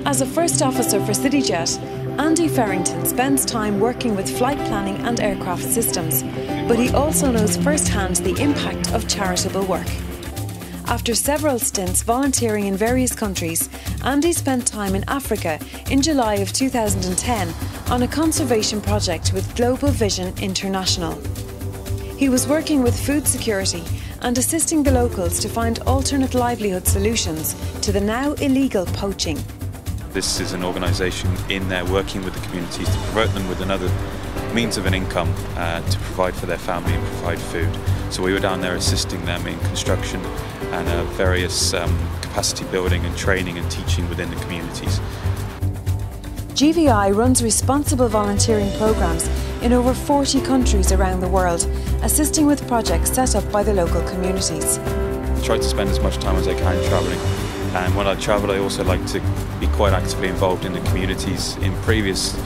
As a first officer for CityJet, Andy Ferrington spends time working with flight planning and aircraft systems, but he also knows firsthand the impact of charitable work. After several stints volunteering in various countries, Andy spent time in Africa in July of 2010 on a conservation project with Global Vision International. He was working with food security and assisting the locals to find alternate livelihood solutions to the now illegal poaching. This is an organisation in there working with the communities to promote them with another means of an income to provide for their family and provide food. So we were down there assisting them in construction and various capacity building and training and teaching within the communities. GVI runs responsible volunteering programmes in over 40 countries around the world, assisting with projects set up by the local communities. I try to spend as much time as I can travelling, and when I travel I also like to be quite actively involved in the communities. In previous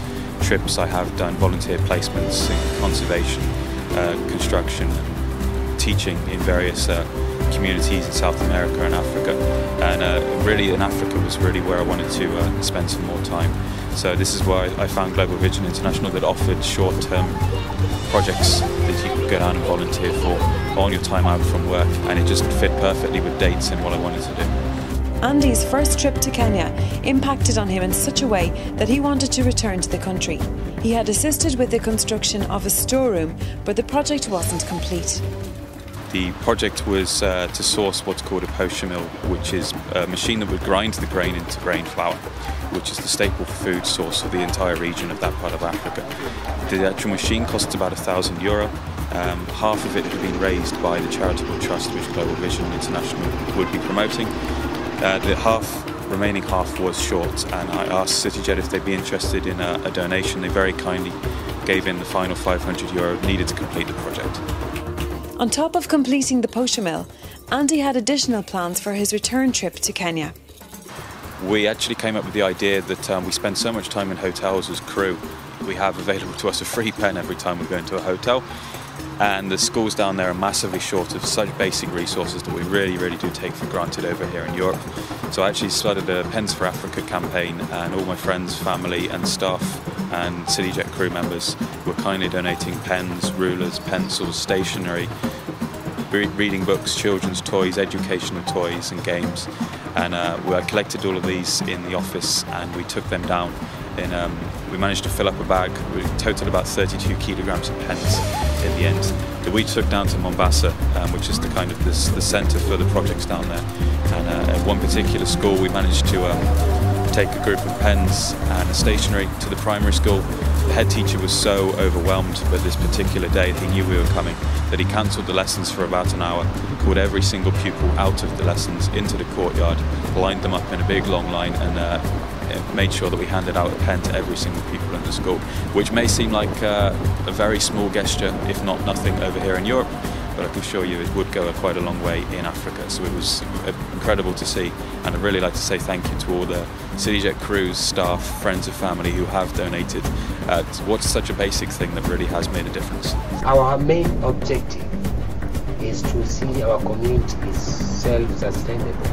trips I have done volunteer placements in conservation, construction, and teaching in various communities in South America and Africa, and really in Africa was really where I wanted to spend some more time. So this is why I found Global Vision International, that offered short-term projects that you could go down and volunteer for on your time out from work, and it just fit perfectly with dates and what I wanted to do. Andy's first trip to Kenya impacted on him in such a way that he wanted to return to the country. He had assisted with the construction of a storeroom, but the project wasn't complete. The project was to source what's called a poacher mill, which is a machine that would grind the grain into grain flour, which is the staple food source of the entire region of that part of Africa. The actual machine costs about €1,000. Half of it had been raised by the charitable trust which Global Vision International would be promoting. The remaining half was short, and I asked CityJet if they'd be interested in a donation. They very kindly gave in the final €500 needed to complete the project. On top of completing the poacher mill, Andy had additional plans for his return trip to Kenya. We actually came up with the idea that we spend so much time in hotels as crew. We have available to us a free pen every time we go into a hotel, and the schools down there are massively short of such basic resources that we really do take for granted over here in Europe. So I actually started a Pens for Africa campaign, and all my friends, family and staff and CityJet crew members were kindly donating pens, rulers, pencils, stationery, reading books, children's toys, educational toys and games. And I collected all of these in the office, and we took them down. We managed to fill up a bag. We totaled about 32 kilograms of pens in the end, that we took down to Mombasa, which is the centre for the projects down there. And at one particular school we managed to take a group of pens and stationery to the primary school. The head teacher was so overwhelmed by this particular day, he knew we were coming, that he cancelled the lessons for about an hour, called every single pupil out of the lessons into the courtyard, lined them up in a big long line, and made sure that we handed out a pen to every single pupil in the school, which may seem like a very small gesture, if not nothing, over here in Europe, but I can assure you it would go quite a long way in Africa. So it was incredible to see, and I'd really like to say thank you to all the CityJet crews, staff, friends and family who have donated. What's such a basic thing that really has made a difference. Our main objective is to see our communities self-sustainable.